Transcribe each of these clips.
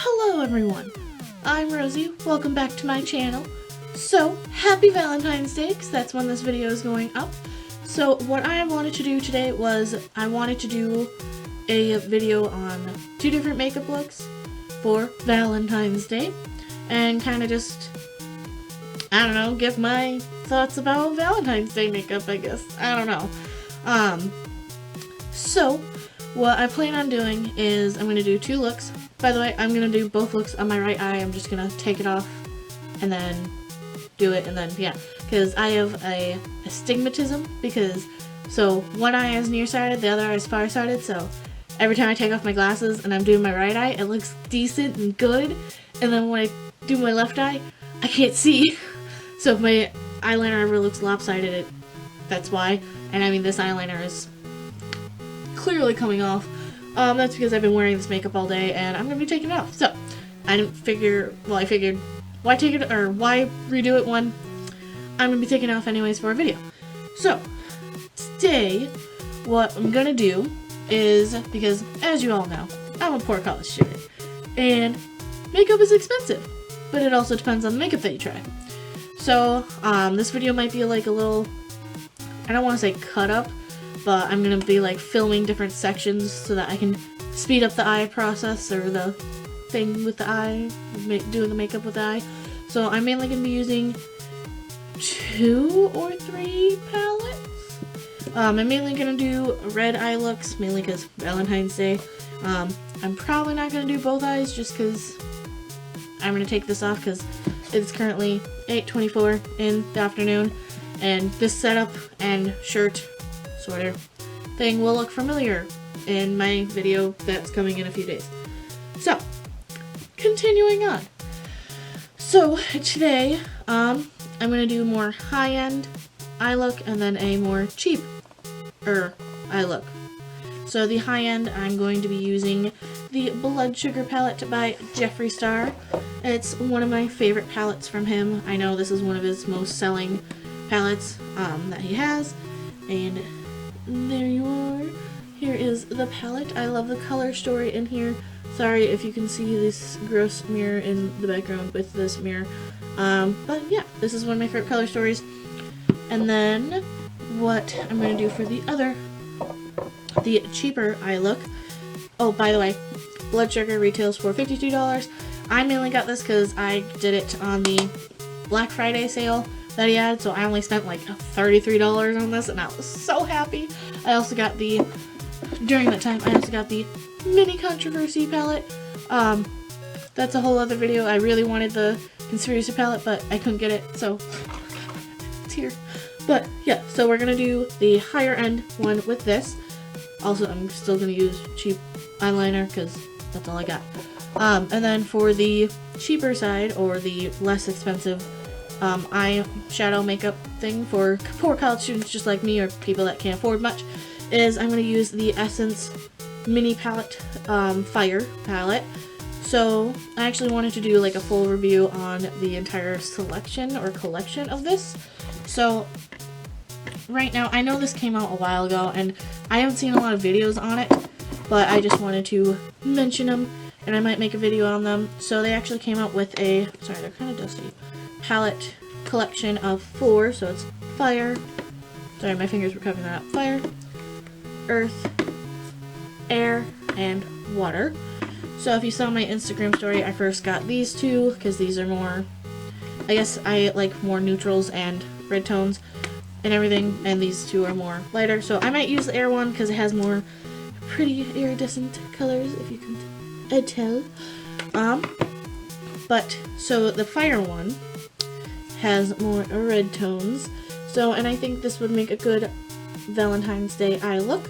Hello everyone, I'm Rosie, welcome back to my channel. So, happy Valentine's Day, because that's when this video is going up. So, what I wanted to do today was, I wanted to do a video on 2 different makeup looks for Valentine's Day, and kind of just, I don't know, give my thoughts about Valentine's Day makeup, I guess. I don't know. So, what I plan on doing is, I'm going to do 2 looks. By the way, I'm going to do both looks on my right eye. I'm just going to take it off and then do it, and then, yeah. Because I have a astigmatism, so one eye is nearsighted, the other eye is farsighted, so every time I take off my glasses and I'm doing my right eye, it looks decent and good, and then when I do my left eye, I can't see. So if my eyeliner ever looks lopsided, that's why. And I mean, this eyeliner is clearly coming off. That's because I've been wearing this makeup all day and I'm gonna be taking it off. So I didn't figure, well, I figured why take it, or why redo it when I'm gonna be taking it off anyways for a video. So today what I'm gonna do is, because as you all know, I'm a poor college student and makeup is expensive, but it also depends on the makeup that you try. So this video might be like a little, I don't want to say cut up, but I'm going to be like filming different sections so that I can speed up the eye process, or the thing with the eye, doing the makeup with the eye. So I'm mainly going to be using 2 or 3 palettes. I'm mainly going to do red eye looks, mainly because Valentine's Day. I'm probably not going to do both eyes just because I'm going to take this off because it's currently 8:24 in the afternoon, and this setup and shirt sort of thing will look familiar in my video that's coming in a few days. So, continuing on. So, today, I'm going to do more high-end eye look and then a more cheap-er eye look. So, the high-end, I'm going to be using the Blood Sugar palette by Jeffree Star. It's one of my favorite palettes from him. I know this is one of his most selling palettes that he has, and there you are. Here is the palette. I love the color story in here. Sorry if you can see this gross mirror in the background with this mirror. But yeah, this is one of my favorite color stories. And then what I'm going to do for the cheaper eye look. Oh, by the way, Blood Sugar retails for $52. I mainly got this because I did it on the Black Friday sale that he had, so I only spent like $33 on this, and I was so happy. I also got during that time, I also got the Mini Controversy palette. That's a whole other video. I really wanted the Conspiracy palette, but I couldn't get it, so it's here. But yeah, so we're gonna do the higher end one with this. Also, I'm still gonna use cheap eyeliner because that's all I got. And then for the cheaper side, or the less expensive eyeshadow makeup thing for poor college students just like me, or people that can't afford much, is I'm going to use the Essence Mini Palette Fire palette. So I actually wanted to do like a full review on the entire selection or collection of this. So right now, I know this came out a while ago and I haven't seen a lot of videos on it, but I just wanted to mention them, and I might make a video on them. So they actually came out with a, sorry, they're kind of dusty, palette collection of 4. So it's Fire, sorry, my fingers were covering that up, Fire, Earth, Air, and Water. So if you saw my Instagram story, I first got these 2 because these are more, I guess I like more neutrals and red tones and everything, and these 2 are more lighter. So I might use the Air one because it has more pretty iridescent colors, if you can tell. But so the Fire one has more red tones, so, and I think this would make a good Valentine's Day eye look.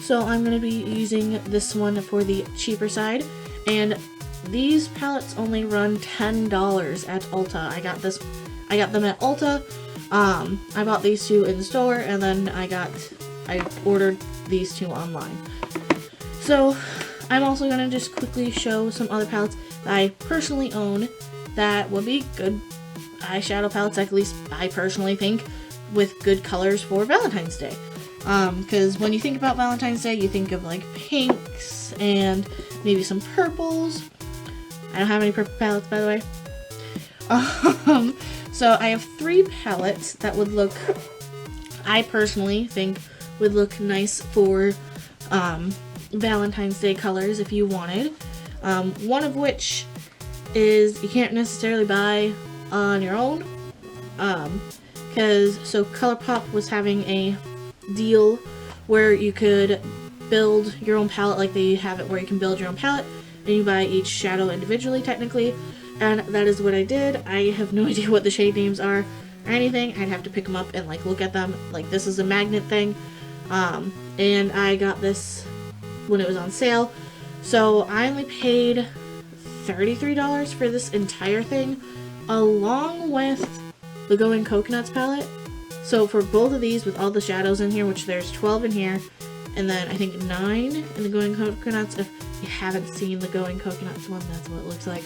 So I'm going to be using this one for the cheaper side, and these palettes only run $10 at Ulta. I got them at Ulta. I bought these 2 in the store, and then I ordered these 2 online. So I'm also going to just quickly show some other palettes that I personally own that would be good eyeshadow palettes, at least I personally think, with good colors for Valentine's Day. Because when you think about Valentine's Day, you think of like pinks and maybe some purples. I don't have any purple palettes, by the way. So I have 3 palettes that would look, I personally think, would look nice for Valentine's Day colors if you wanted. One of which is you can't necessarily buy on your own. So ColourPop was having a deal where you could build your own palette, like they have it where you can build your own palette and you buy each shadow individually technically, and that is what I did. I have no idea what the shade names are or anything. I'd have to pick them up and like look at them. Like this is a magnet thing, and I got this when it was on sale, so I only paid $33 for this entire thing along with the Going Coconuts palette. So for both of these with all the shadows in here, which there's 12 in here, and then I think 9 in the Going Coconuts. If you haven't seen the Going Coconuts one, that's what it looks like.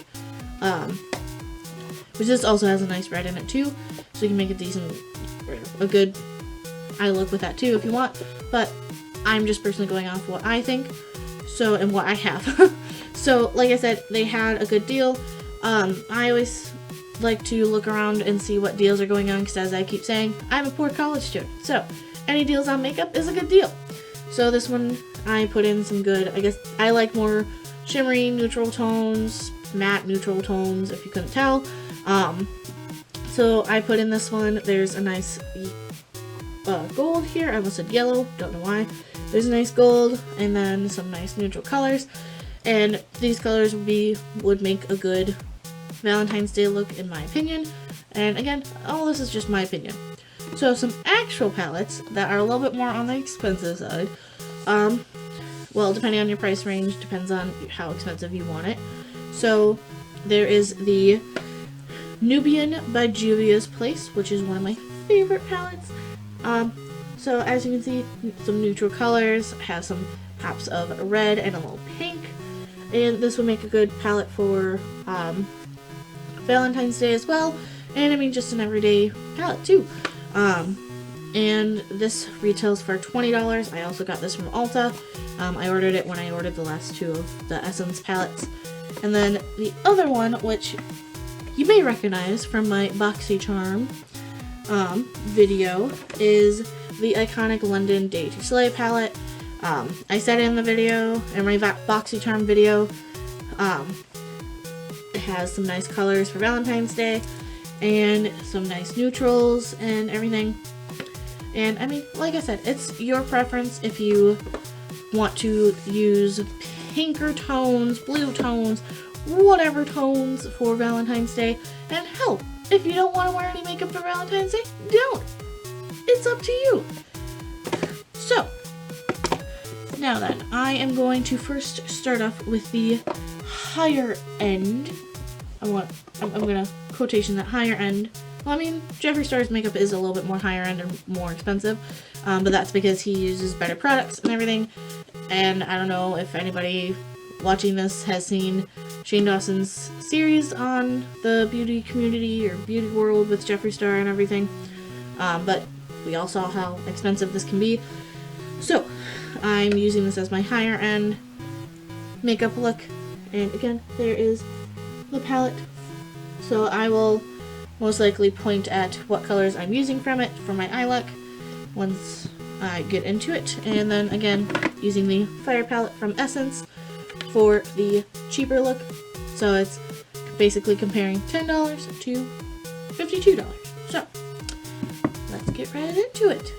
Which this also has a nice red in it too, so you can make a decent, a good eye look with that too if you want. But I'm just personally going off what I think, so, and what I have. So like I said, they had a good deal. I always like to look around and see what deals are going on, because as I keep saying, I'm a poor college student, so any deals on makeup is a good deal. So this one I put in some good, I guess I like more shimmery neutral tones, matte neutral tones if you couldn't tell. So I put in this one. There's a nice gold here. I almost said yellow, don't know why. There's a nice gold and then some nice neutral colors, and these colors would make a good Valentine's Day look in my opinion. And again, all this is just my opinion. So some actual palettes that are a little bit more on the expensive side. Well, depending on your price range, depends on how expensive you want it. So there is the Nubian by Juvia's Place, which is one of my favorite palettes. So as you can see, some neutral colors, has some pops of red and a little pink, and this would make a good palette for Valentine's Day as well, and I mean just an everyday palette too. And this retails for $20. I also got this from Ulta. I ordered it when I ordered the last 2 of the Essence palettes. And then the other one, which you may recognize from my BoxyCharm video, is the iconic London Day to Slay palette. I said in the video, in my BoxyCharm video, it has some nice colors for Valentine's Day and some nice neutrals and everything. And I mean, like I said, it's your preference if you want to use pinker tones, blue tones, whatever tones for Valentine's Day. And hell, if you don't want to wear any makeup for Valentine's Day, don't. It's up to you. So, now then, I am going to first start off with the higher end. I'm gonna quotation that higher end. Well, I mean, Jeffree Star's makeup is a little bit more higher end and more expensive, but that's because he uses better products and everything. And I don't know if anybody watching this has seen Shane Dawson's series on the beauty community or beauty world with Jeffree Star and everything, but we all saw how expensive this can be. So I'm using this as my higher end makeup look, and again, there is the palette. So I will most likely point at what colors I'm using from it for my eye look once I get into it, and then again using the Fire palette from Essence for the cheaper look. So it's basically comparing $10 to $52. So let's get right into it.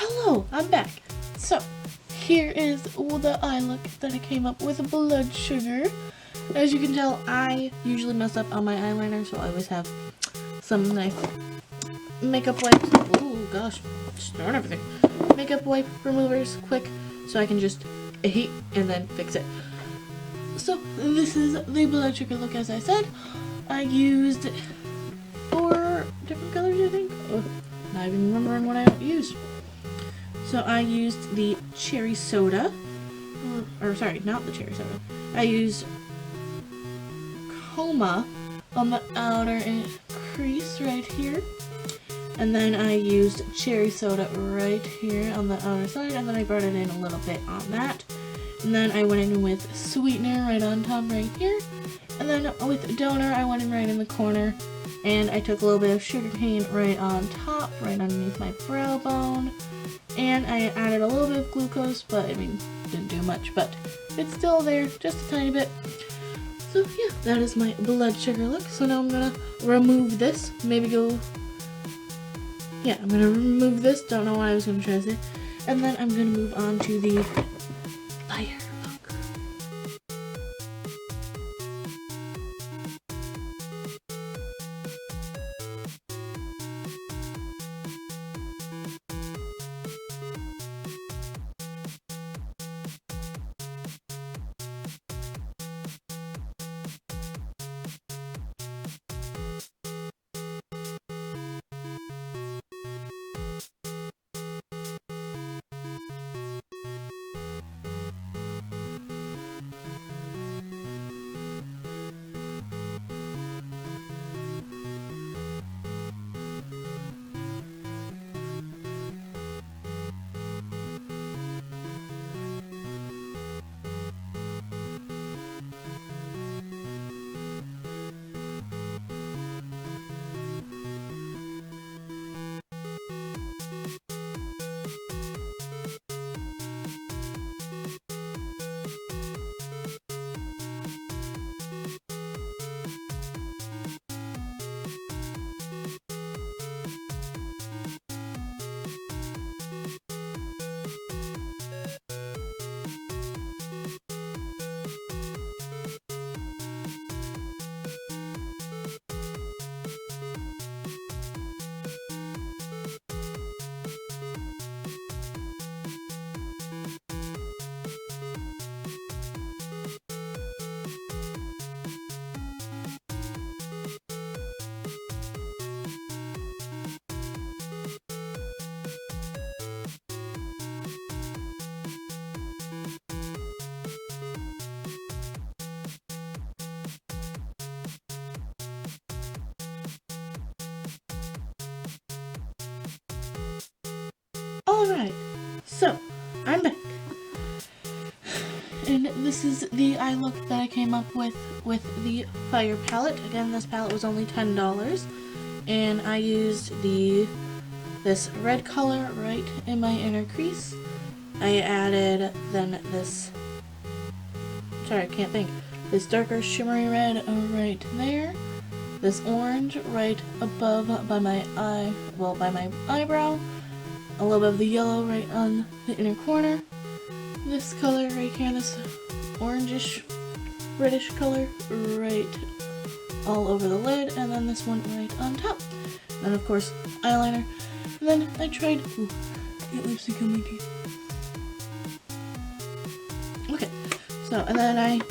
Hello, I'm back. So, here is the eye look that I came up with, blood sugar. As you can tell, I usually mess up on my eyeliner, so I always have some nice makeup wipes. Oh gosh, just throwing everything. Makeup wipe removers, quick, so I can just heat and then fix it. So, this is the blood sugar look, as I said. I used 4 different colors, I think. Oh, not even remembering what I used. So I used the cherry soda, or sorry, not the cherry soda. I used Coma on the outer crease right here. And then I used cherry soda right here on the outer side, and then I brought it in a little bit on that. And then I went in with sweetener right on top right here. And then with donor, I went in right in the corner. And I took a little bit of sugarcane right on top, right underneath my brow bone. And I added a little bit of glucose, but I mean, didn't do much, but it's still there, just a tiny bit. So yeah, that is my blood sugar look. So now I'm gonna remove this, I'm gonna remove this, don't know what I was gonna try to say. And then I'm gonna move on to the fire look. Alright, so I'm back. And this is the eye look that I came up with the fire palette. Again, this palette was only $10. And I used this red color right in my inner crease. I added then this, sorry, I can't think, this darker shimmery red right there. This orange right above by my eyebrow. A little bit of the yellow right on the inner corner. This color right here, this orangish, reddish color right all over the lid, and then this one right on top. And then of course, eyeliner. And then I tried, get lipstick on my teeth. Okay, so, and then I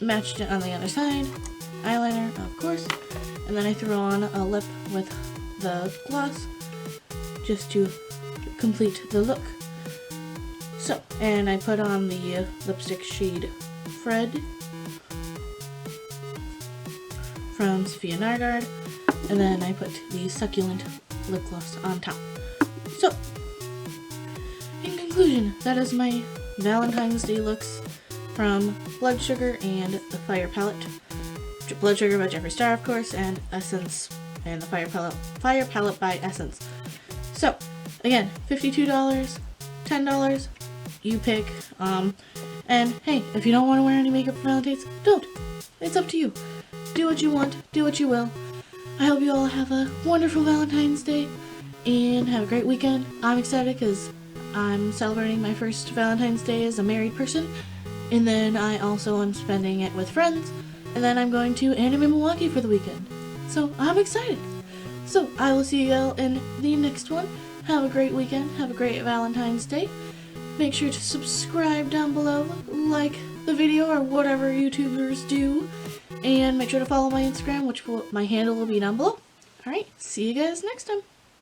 matched it on the other side. Eyeliner, of course. And then I threw on a lip with the gloss, just to complete the look. So, and I put on the lipstick shade Fred from Sophia Nargard, and then I put the succulent lip gloss on top. So, in conclusion, that is my Valentine's Day looks from Blood Sugar and the Fire Palette. Blood Sugar by Jeffree Star, of course, and Essence, and the Fire Palette by Essence. So, again, $52, $10, you pick, and hey, if you don't want to wear any makeup for Valentine's, don't. It's up to you. Do what you want, do what you will. I hope you all have a wonderful Valentine's Day, and have a great weekend. I'm excited because I'm celebrating my first Valentine's Day as a married person, and then I also am spending it with friends, and then I'm going to Anime Milwaukee for the weekend. So I'm excited. So I will see you all in the next one. Have a great weekend. Have a great Valentine's Day. Make sure to subscribe down below, like the video or whatever YouTubers do, and make sure to follow my Instagram, which my handle will be down below. Alright, see you guys next time.